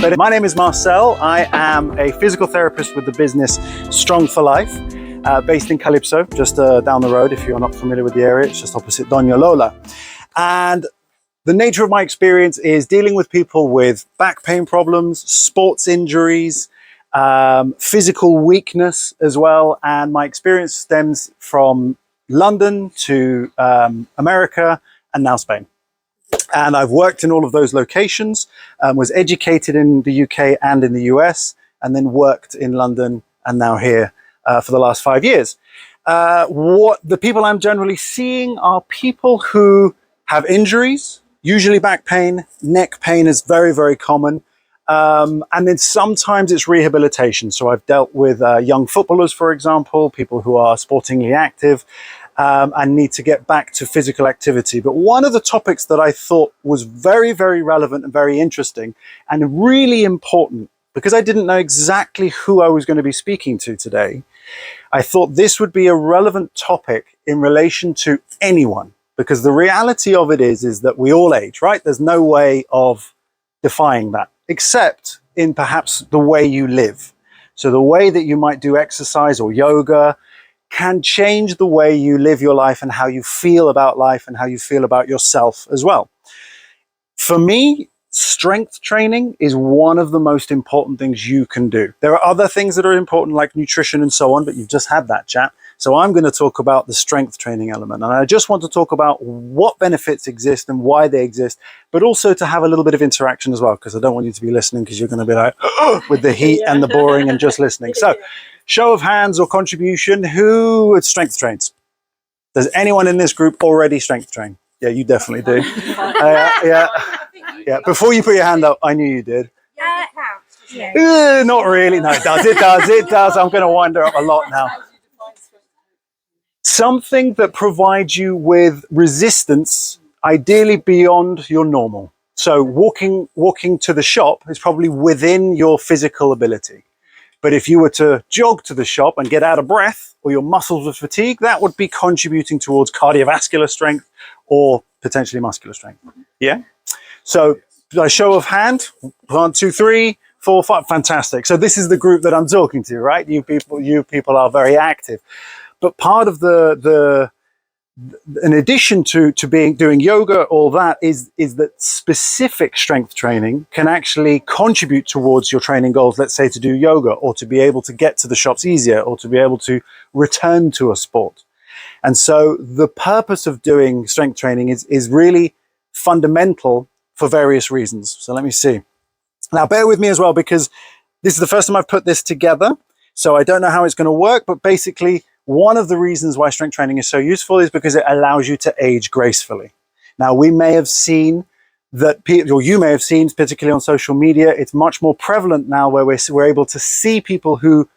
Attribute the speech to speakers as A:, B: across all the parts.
A: But my name is Marcel. I am a physical therapist with the business Strong for Life, based in Calypso, just down the road. If you're not familiar with the area, it's just opposite Doña Lola. And the nature of my experience is dealing with people with back pain problems, sports injuries, physical weakness as well. And my experience stems from London to America and now Spain. And I've worked in all of those locations, was educated in the UK and in the US, and then worked in London and now here for the last 5 years. What the people I'm generally seeing are people who have injuries, usually back pain, neck pain is very, very common. And then sometimes it's rehabilitation. So I've dealt with young footballers, for example, people who are sportingly active and need to get back to physical activity. But one of the topics that I thought was very, very relevant and very interesting and really important, because I didn't know exactly who I was going to be speaking to today, I thought this would be a relevant topic in relation to anyone, because the reality of it is that we all age, right? There's no way of defying that, except in perhaps the way you live. So the way that you might do exercise or yoga can change the way you live your life and how you feel about life and how you feel about yourself as well. For me, strength training is one of the most important things you can do. There are other things that are important like nutrition and so on, but you've just had that chat. So I'm going to talk about the strength training element. And I just want to talk about what benefits exist and why they exist, but also to have a little bit of interaction as well, because I don't want you to be listening because you're going to be like, with the heat and the boring and just listening. So show of hands or contribution, who strength trains? Does anyone in this group already strength train? Yeah, you definitely do. Yeah. Before you put your hand up, I knew you did. Not really. No, it does. It does. I'm going to wind her up a lot now. Something that provides you with resistance, ideally beyond your normal. So walking to the shop is probably within your physical ability. But if you were to jog to the shop and get out of breath, or your muscles were fatigued, that would be contributing towards cardiovascular strength or potentially muscular strength. Yeah? So a show of hand, 1, 2, 3, 4, 5, fantastic. So this is the group that I'm talking to, right? You people are very active. But part of in addition to doing yoga, all that is that specific strength training can actually contribute towards your training goals. Let's say to do yoga, or to be able to get to the shops easier, or to be able to return to a sport. And so the purpose of doing strength training is really fundamental for various reasons. So let me see. Now bear with me as well, because this is the first time I've put this together. So I don't know how it's going to work, but basically one of the reasons why strength training is so useful is because it allows you to age gracefully. Now, we may have seen that, or you may have seen, particularly on social media, it's much more prevalent now where we're able to see people who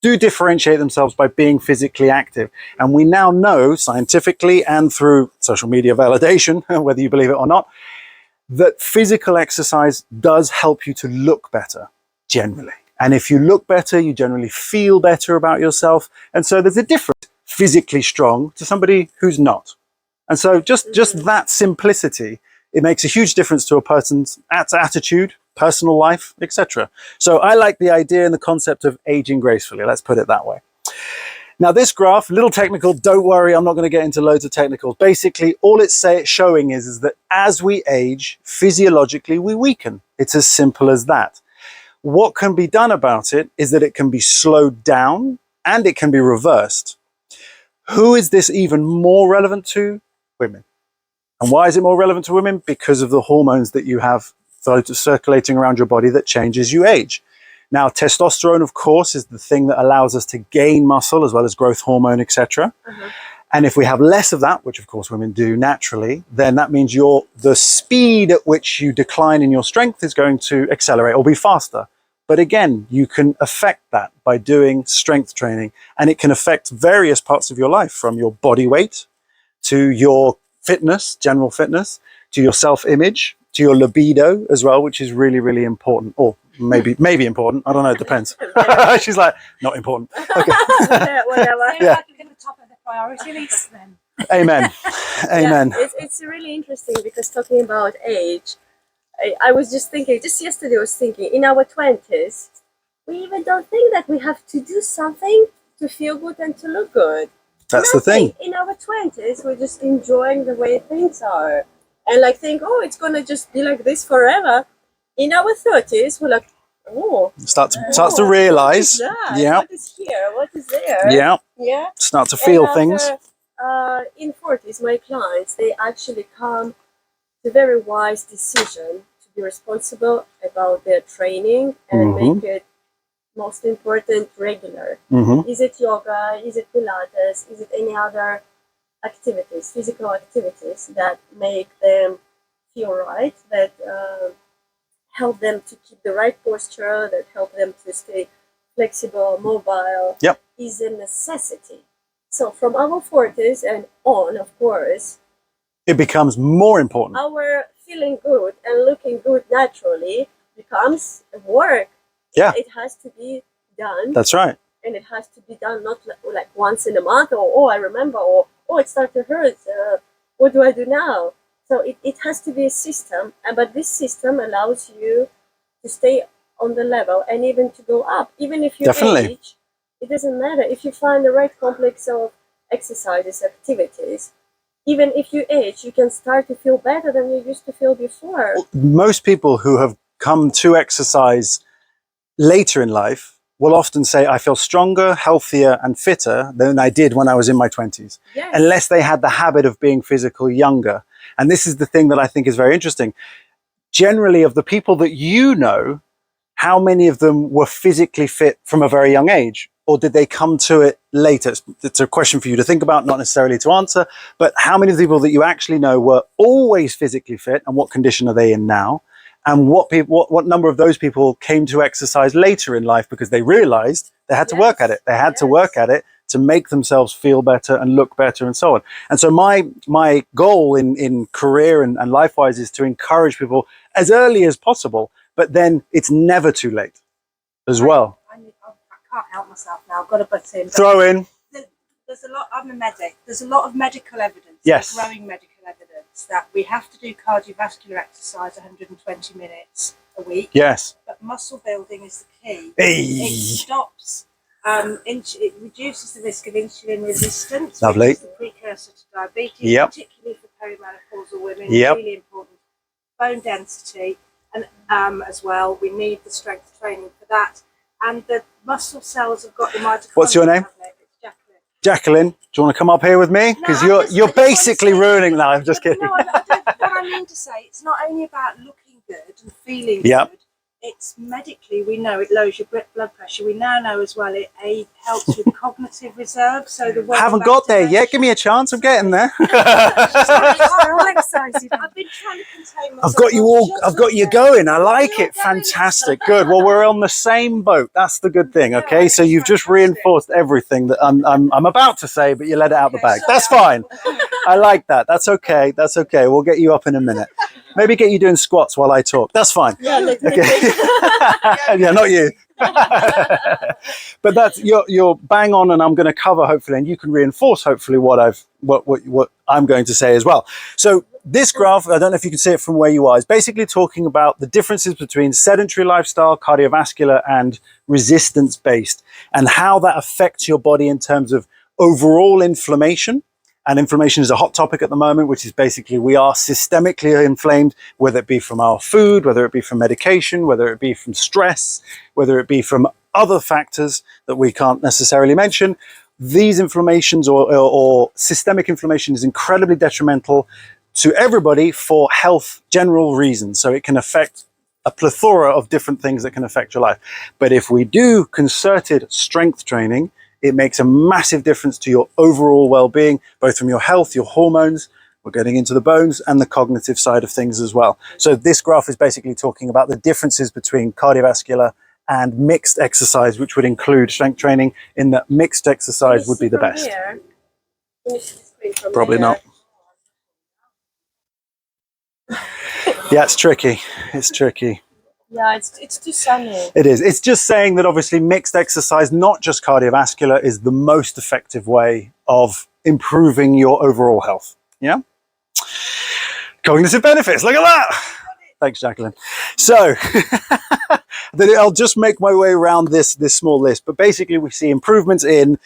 A: do differentiate themselves by being physically active. And we now know scientifically and through social media validation, whether you believe it or not, that physical exercise does help you to look better generally. And if you look better, you generally feel better about yourself. And so there's a difference physically strong to somebody who's not. And so just that simplicity, it makes a huge difference to a person's attitude, personal life, etc. So I like the idea and the concept of aging gracefully. Let's put it that way. Now this graph, a little technical, don't worry, I'm not going to get into loads of technicals. Basically, all it's showing is that as we age, physiologically we weaken. It's as simple as that. What can be done about it is that it can be slowed down and it can be reversed. Who is this even more relevant to? Women. And why is it more relevant to women? Because of the hormones that you have circulating around your body that change as you age. Now, testosterone, of course, is the thing that allows us to gain muscle as well as growth hormone, etc. And if we have less of that, which of course women do naturally, then that means the speed at which you decline in your strength is going to accelerate or be faster. But again, you can affect that by doing strength training, and it can affect various parts of your life, from your body weight to your fitness, general fitness, to your self-image, to your libido as well, which is really, really important. Or maybe important. I don't know. It depends. She's like, not important. Okay.
B: Whatever.
A: Yeah.
B: In the top of the priority list then.
A: Amen. Amen.
C: Yeah, it's really interesting because talking about age, I was just thinking, just yesterday I was thinking, in our 20s, we even don't think that we have to do something to feel good and to look good.
A: That's the thing.
C: In our 20s, we're just enjoying the way things are. And like think, oh, it's going to just be like this forever. In our 30s, we're like, oh.
A: Starts to realise. Yeah.
C: What is here? What is there?
A: Yeah.
C: Yeah.
A: Start to feel things.
C: In 40s, my clients, they actually come to very wise decision to be responsible about their training and make it, most important, regular. Is it yoga? Is it Pilates? Is it any other activities, physical activities that make them feel right, that help them to keep the right posture, that help them to stay flexible, mobile, is a necessity. So from our 40s and on, of course,
A: it becomes more important.
C: Our feeling good and looking good naturally becomes work.
A: Yeah.
C: It has to be done.
A: That's right.
C: And it has to be done not like once in a month or, oh, I remember, or, oh, it started to hurt. What do I do now? So it has to be a system. But this system allows you to stay on the level and even to go up. Even if you age, it doesn't matter. If you find the right complex of exercises, activities, even if you age, you can start to feel better than you used to feel before.
A: Most people who have come to exercise later in life will often say, I feel stronger, healthier and fitter than I did when I was in my 20s, unless they had the habit of being physical younger. And this is the thing that I think is very interesting. Generally, of the people that you know, how many of them were physically fit from a very young age? Or did they come to it later? It's a question for you to think about, not necessarily to answer, but how many of the people that you actually know were always physically fit, and what condition are they in now? And what number of those people came to exercise later in life because they realized they had to work at it. They had to work at it to make themselves feel better and look better and so on. And so my goal in career and life-wise is to encourage people as early as possible, but then it's never too late as well.
B: I can't help myself now. I've got to butt in.
A: Throw in.
B: There's a lot. I'm a medic. There's a lot of medical evidence.
A: Yes.
B: Growing medical evidence that we have to do cardiovascular exercise 120 minutes a week.
A: Yes.
B: But muscle building is the key.
A: Hey.
B: It stops. It reduces the risk of insulin resistance.
A: Lovely.
B: Which is the precursor to diabetes, particularly for perimenopausal women. Really important. Bone density, and as well, we need the strength training for that. And the muscle cells have got the mitochondria.
A: What's your name?
B: It's Jacqueline.
A: Jacqueline, do you want to come up here with me? Because you're basically ruining that. I'm just kidding.
B: No, what I mean to say, it's not only about looking good and feeling good. It's medically, we know it lowers your blood pressure. We now know as well it helps with cognitive reserve. So the
A: haven't got there yet. Give me a chance. I'm getting there.
B: Sorry, I'm all excited. I've been trying to contain myself.
A: I've got you going. I like it. Fantastic. Good. Well, we're on the same boat. That's the good thing. Okay. So you've just reinforced everything that I'm about to say, but you let it out the bag. That's fine. I like that. That's okay. That's okay. We'll get you up in a minute. Maybe get you doing squats while I talk. That's fine. Okay. Yeah, not you. But that's you're bang on, and I'm going to cover hopefully, and you can reinforce hopefully what I'm going to say as well. So this graph, I don't know if you can see it from where you are, is basically talking about the differences between sedentary lifestyle, cardiovascular, and resistance based, and how that affects your body in terms of overall inflammation. And inflammation is a hot topic at the moment, which is basically we are systemically inflamed, whether it be from our food, whether it be from medication, whether it be from stress, whether it be from other factors that we can't necessarily mention. These inflammations or systemic inflammation is incredibly detrimental to everybody for health general reasons. So it can affect a plethora of different things that can affect your life. But if we do concerted strength training, it makes a massive difference to your overall well-being, both from your health, your hormones, we're getting into the bones, and the cognitive side of things as well. So this graph is basically talking about the differences between cardiovascular and mixed exercise, which would include strength training, in that mixed exercise would be the best. Probably not. Yeah, it's tricky. It's tricky.
C: Yeah, it's too sunny.
A: It is. It's just saying that obviously mixed exercise, not just cardiovascular, is the most effective way of improving your overall health. Yeah? Cognitive benefits. Look at that. Thanks, Jacqueline. So then I'll just make my way around this small list. But basically, we see improvements in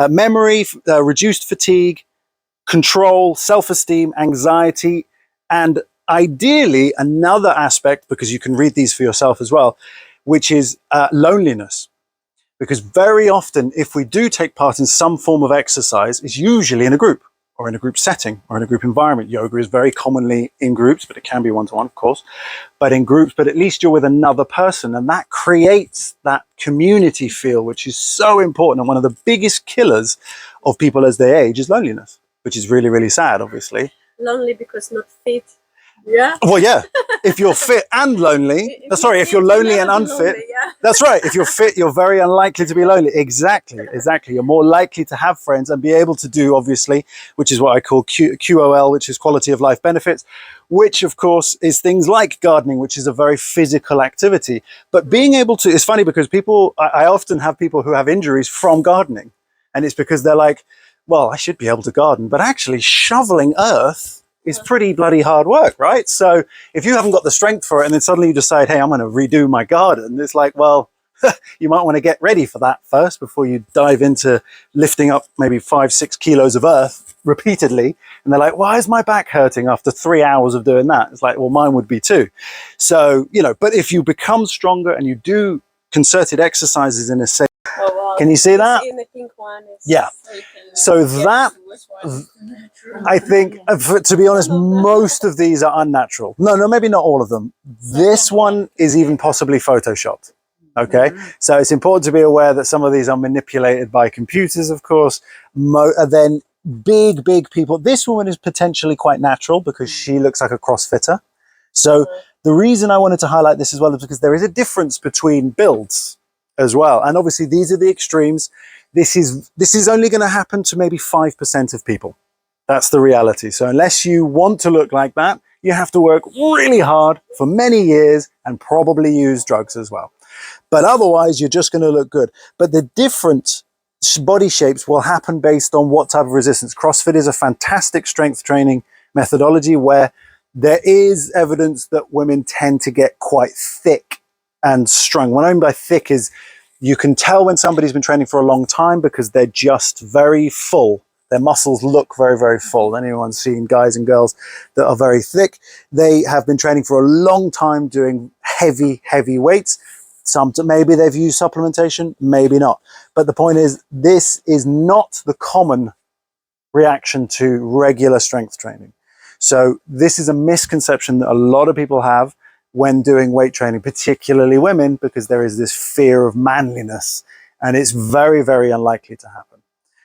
A: memory, reduced fatigue, control, self-esteem, anxiety, and ideally another aspect, because you can read these for yourself as well, which is loneliness. Because very often, if we do take part in some form of exercise, it's usually in a group or in a group setting or in a group environment. Yoga is very commonly in groups, but it can be one-to-one, of course, but in groups, but at least you're with another person, and that creates that community feel, which is so important. And one of the biggest killers of people as they age is loneliness, which is really, really sad, obviously.
C: Lonely because not fit. Yeah.
A: Well, yeah. If you're fit and lonely, if you're lonely and unfit,
C: lonely, yeah.
A: That's right. If you're fit, you're very unlikely to be lonely. Exactly. You're more likely to have friends and be able to do, obviously, which is what I call QOL, which is quality of life benefits, which of course is things like gardening, which is a very physical activity. But being able to, it's funny because I often have people who have injuries from gardening, and it's because they're like, well, I should be able to garden, but actually shoveling earth is pretty bloody hard work, right? So if you haven't got the strength for it and then suddenly you decide, hey, I'm going to redo my garden, it's like, well, you might want to get ready for that first before you dive into lifting up maybe 5-6 kilos of earth repeatedly. And they're like, why is my back hurting after 3 hours of doing that? It's like, well, mine would be too. So, but if you become stronger and you do concerted exercises in a safe, can you see that?
C: In the pink one,
A: yeah. So that, I think, to be honest, most of these are unnatural. No, maybe not all of them. This one is even possibly photoshopped. Okay, so it's important to be aware that some of these are manipulated by computers, of course. Then big people. This woman is potentially quite natural because she looks like a CrossFitter. So the reason I wanted to highlight this as well is because there is a difference between builds as well. And obviously these are the extremes. This is only going to happen to maybe 5% of people. That's the reality. So unless you want to look like that, you have to work really hard for many years and probably use drugs as well. But otherwise, you're just going to look good. But the different body shapes will happen based on what type of resistance. CrossFit is a fantastic strength training methodology where there is evidence that women tend to get quite thick and strong. What I mean by thick is you can tell when somebody's been training for a long time because they're just very full. Their muscles look very, very full. Anyone's seen guys and girls that are very thick, they have been training for a long time doing heavy weights. Maybe they've used supplementation, maybe not. But the point is, this is not the common reaction to regular strength training. So this is a misconception that a lot of people have when doing weight training, particularly women, because there is this fear of manliness, and it's very, very unlikely to happen.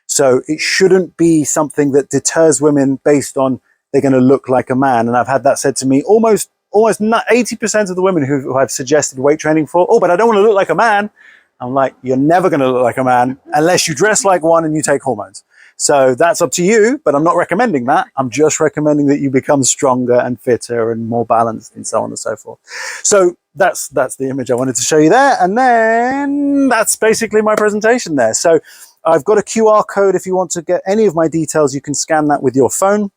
A: So it shouldn't be something that deters women based on they're going to look like a man. And I've had that said to me almost 80% of the women who I've suggested weight training for, oh, but I don't want to look like a man. I'm like, you're never going to look like a man unless you dress like one and you take hormones. So that's up to you, but I'm not recommending that. I'm just recommending that you become stronger and fitter and more balanced and so on and so forth. So that's the image I wanted to show you there. And then that's basically my presentation there. So I've got a QR code. If you want to get any of my details, you can scan that with your phone,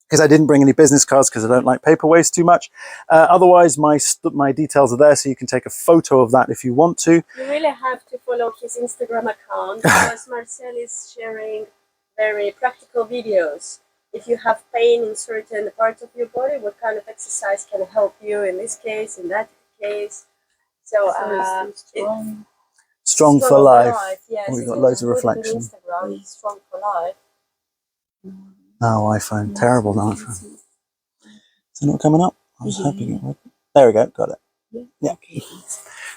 A: because I didn't bring any business cards because I don't like paper waste too much. Otherwise, my details are there, so you can take a photo of that if you want to.
C: You really have to follow his Instagram account because Marcel is sharing very practical videos. If you have pain in certain parts of your body, what kind of exercise can help you in this case, in that case. So
A: Strong for life.
C: Yes,
A: we've got loads of reflection.
C: Instagram, it's Strong for Life.
A: No iPhone, terrible no iPhone. Is it not coming up? I was hoping it would. There we go, got it. Yeah.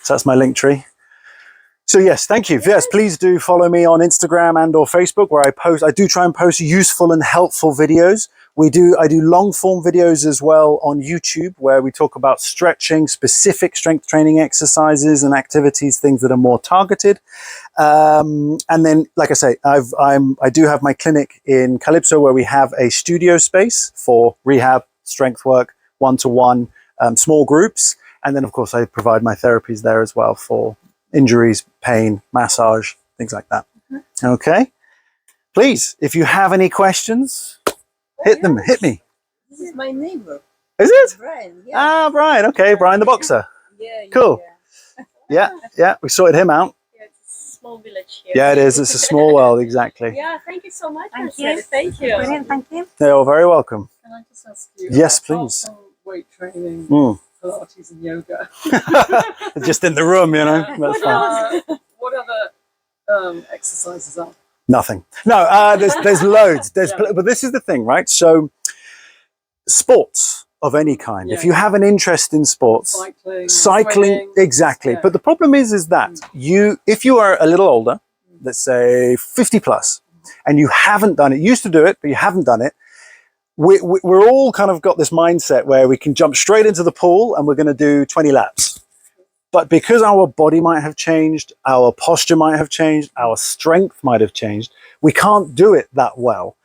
A: So that's my link tree. So yes, thank you. Yes, please do follow me on Instagram and or Facebook, where I do try and post useful and helpful videos. I do long form videos as well on YouTube, where we talk about stretching, specific strength training exercises and activities, things that are more targeted. And then, like I say, I do have my clinic in Calypso, where we have a studio space for rehab, strength work, one-to-one, small groups. And then, of course, I provide my therapies there as well for injuries, pain, massage, things like that. Okay. Please, if you have any questions, hit me.
B: This is my neighbor.
A: Is it?
C: Brian, yeah.
A: Ah, Brian. Okay, Brian the boxer.
C: Yeah,
A: Cool.
C: yeah.
A: Yeah. We sorted him out.
C: Yeah, it's a small village here.
A: Yeah, it is. It's a small world, exactly.
C: Yeah, thank you so much.
B: Thank
C: Marcel.
B: you.
C: Thank you.
B: Brilliant, thank you.
A: You're very welcome.
D: Can I just ask you?
A: Yes,
D: apart
A: please.
D: from weight training,
A: Mm.
D: Pilates, and yoga.
A: Just in the room, you know.
D: Yeah.
A: That's fine.
D: What other exercises are?
A: Nothing. No, there's loads. But this is the thing, right? So, sports of any kind. If you have an interest in sports, cycling,
D: swimming,
A: exactly.
D: yeah.
A: But the problem is that if you are a little older, let's say 50 plus, and you haven't done it, you used to do it, but you haven't done it. We're all kind of got this mindset where we can jump straight into the pool and we're going to do 20 laps. But because our body might have changed, our posture might have changed, our strength might have changed, we can't do it that well.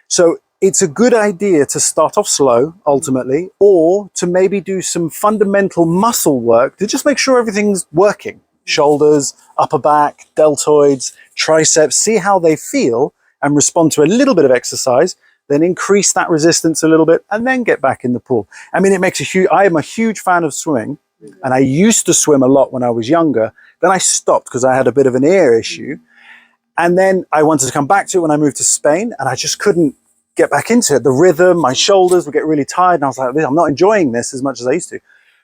A: So it's a good idea to start off slow, ultimately, or to maybe do some fundamental muscle work to just make sure everything's working. Shoulders, upper back, deltoids, triceps, see how they feel and respond to a little bit of exercise, then increase that resistance a little bit and then get back in the pool. I mean, I am a huge fan of swimming. And I used to swim a lot when I was younger. Then I stopped because I had a bit of an ear issue. And then I wanted to come back to it when I moved to Spain, and I just couldn't get back into it. The rhythm, my shoulders would get really tired, and I was like, I'm not enjoying this as much as I used to.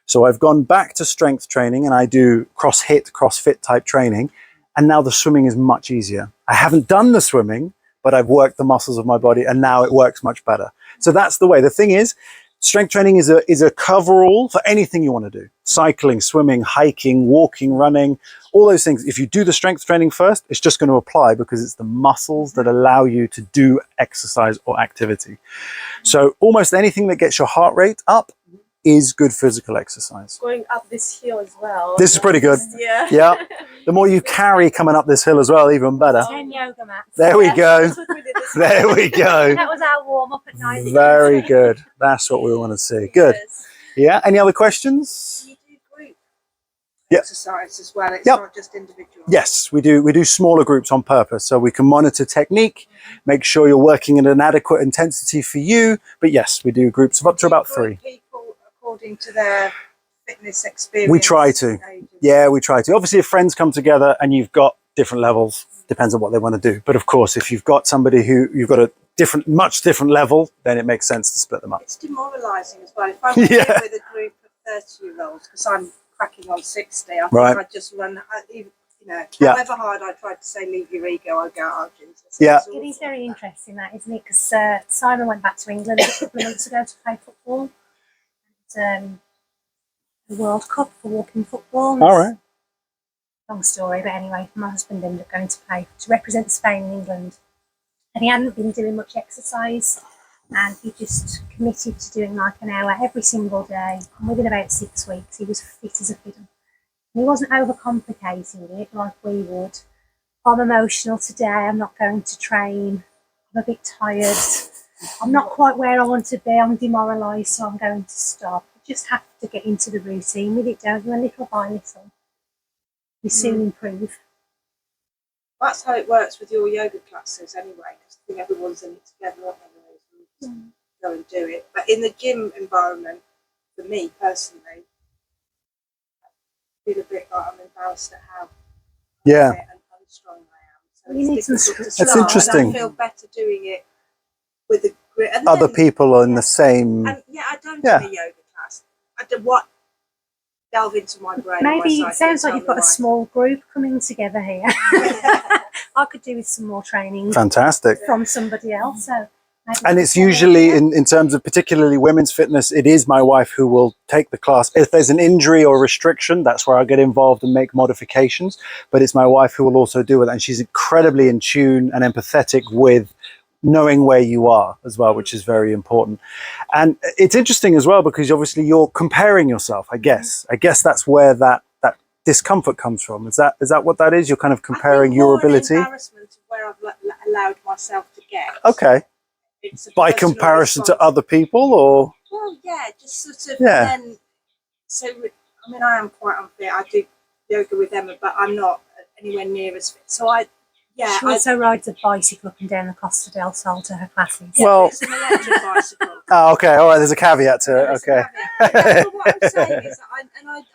A: So I've gone back to strength training, and I do CrossFit type training. And now the swimming is much easier. I haven't done the swimming, but I've worked the muscles of my body, and now it works much better. So that's the way. The thing is, strength training is a coverall for anything you want to do. Cycling, swimming, hiking, walking, running, all those things. If you do the strength training first, it's just going to apply because it's the muscles that allow you to do exercise or activity. So almost anything that gets your heart rate up is good physical exercise.
C: Going up this hill as well.
A: This is pretty good.
C: Yeah.
A: Yeah. The more you carry coming up this hill as well, even better.
B: 10 yoga mats.
A: There we go.
C: That's what we did this
A: There we go.
B: That was our warm up at night.
A: Very good. That's what we want to see. Good.
C: Yes.
A: Yeah. Any other questions?
B: You do group
A: Yeah.
B: exercise as well. It's
A: Yep.
B: not just individual.
A: Yes, we do. We do smaller groups on purpose so we can monitor technique, make sure you're working at an adequate intensity for you. But yes, we do groups of up to about
B: Group
A: 3.
B: people according to their fitness experience.
A: We try to.
B: Ages.
A: Yeah, we try to. Obviously, if friends come together and you've got different levels, depends on what they want to do. But of course, if you've got somebody who you've got a much different level, then it makes sense to split them up.
B: It's demoralising as well. If I'm with a group of 30-year-olds, because I'm cracking on 60, I think I'd just run, however hard I try to say leave your ego, I go, oh, Jesus.
A: Yeah.
E: It is very interesting, that, isn't it? Because Simon went back to England a couple of months ago to play football. The World Cup for walking football.
A: All right.
E: Long story, but anyway, my husband ended up going to play to represent Spain and England. And he hadn't been doing much exercise, and he just committed to doing like an hour every single day. And within about 6 weeks, he was fit as a fiddle. And he wasn't overcomplicating it like we would. I'm emotional today, I'm not going to train, I'm a bit tired, I'm not quite where I want to be, I'm demoralised, so I'm going to stop. You just have to get into the routine with it, don't you? And little by little, you soon improve.
B: That's how it works with your yoga classes anyway, because I think everyone's in it together, aren't they? So go and do it. But in the gym environment, for me personally, I feel a bit like I'm embarrassed at how fit and unstrong I am. So
E: You need
B: it's
E: some
B: difficult to
A: That's
B: start,
A: interesting.
B: And I feel better doing it with a grit. And
A: Other
B: then-
A: people are in the same.
B: And I've done a yoga class. I did delve into my brain.
E: Maybe
B: my
E: it sounds like
B: psyche,
E: you've got a
B: tell me
E: small group coming together here. I could do with some more training
A: Fantastic.
E: from somebody else. So maybe
A: And it's
E: some more
A: usually,
E: yoga.
A: in terms of particularly women's fitness, it is my wife who will take the class. If there's an injury or restriction, that's where I get involved and make modifications. But it's my wife who will also do it. And she's incredibly in tune and empathetic with knowing where you are as well, which is very important. And it's interesting as well, because obviously you're comparing yourself, I guess. I guess that's where that discomfort comes from. Is that what that is? You're kind of comparing your ability?
B: An embarrassment of where I've allowed myself to get.
A: Okay.
B: It's a
A: By
B: personal
A: comparison to
B: response.
A: other people, or?
B: Well, yeah, just sort of.
A: Yeah.
B: And then, so I mean, I am quite unfit. I do yoga with Emma, but I'm not anywhere near as fit. So Yeah,
E: She also rides a bicycle up and down the Costa del Sol to her classes.
A: Well-
B: it's an electric bicycle.
A: Oh, okay. All right. There's a caveat to it.
B: There's a
A: Okay.
B: caveat. But what I'm saying is, that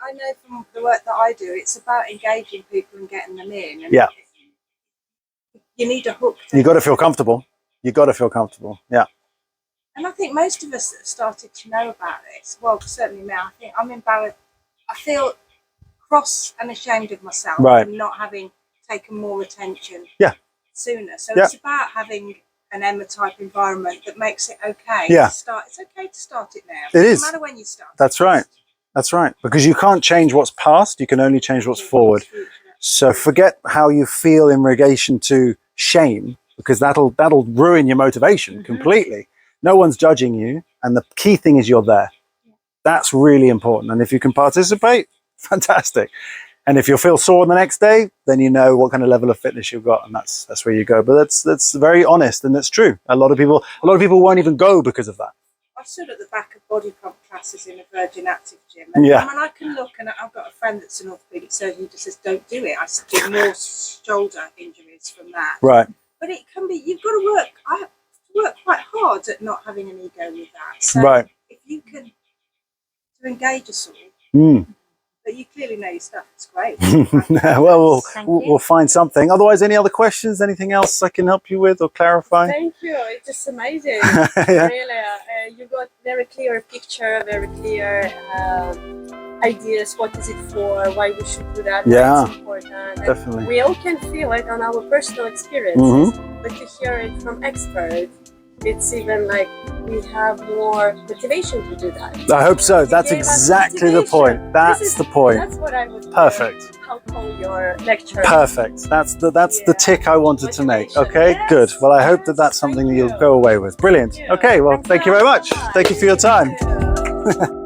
B: I know from the work that I do, it's about engaging people and getting them in. And
A: Yeah.
B: You need a hook.
A: You got to feel comfortable. You got to feel comfortable. Yeah.
B: And I think most of us that have started to know about this, well, certainly now, I think I'm embarrassed. I feel cross and ashamed of myself
A: Right.
B: for not having taken more attention
A: Yeah.
B: sooner. So
A: Yeah.
B: it's about having an Emma type environment that makes it okay
A: Yeah.
B: to start. It's okay to start it now.
A: It
B: It
A: is.
B: doesn't matter when you start.
A: That's right. That's right. Because you can't change what's past. You can only change what's forward. So forget how you feel in relation to shame, because that'll ruin your motivation completely. No one's judging you, and the key thing is you're there. That's really important. And if you can participate, fantastic. And if you feel sore the next day, then you know what kind of level of fitness you've got, and that's where you go. But that's very honest, and that's true. A lot of people won't even go because of that.
B: I stood at the back of body pump classes in a Virgin Active gym, and
A: Yeah.
B: I can look, and I've got a friend that's an orthopaedic surgeon who just says, "Don't do it." I get more shoulder injuries from that.
A: Right.
B: But it can be. You've got to work. I have to work quite hard at not having an ego with that. So
A: Right.
B: if you can to engage us all,
A: Mm.
B: but you clearly know your stuff. It's great.
A: Well,
E: Thank
A: we'll
E: you.
A: we'll find something. Otherwise, any other questions? Anything else I can help you with or clarify?
C: Thank you. It's just amazing.
A: Yeah.
C: Really, you got very clear picture, very clear ideas. What is it for? Why we should do that?
A: Yeah.
C: Why it's important. And
A: Definitely.
C: we all can feel it on our personal experiences,
A: Mm-hmm.
C: but to hear it from experts, it's even like we have more motivation to do that.
A: I hope so.
C: You
A: That's
C: gave us
A: exactly the
C: motivation.
A: point. That's
C: This is-
A: the point.
C: That's what I would
A: Perfect.
C: help on your lecture.
A: Perfect. That's the
C: Yeah.
A: tick I wanted to make.
C: Motivation.
A: Okay,
C: Yes,
A: good. Well, I hope
C: yes,
A: that that's something
C: thank
A: that you'll
C: you.
A: go away with. Brilliant.
C: Thank you.
A: Okay, well, thank you very much.
C: so
A: Thank you for your time.
C: Thank you.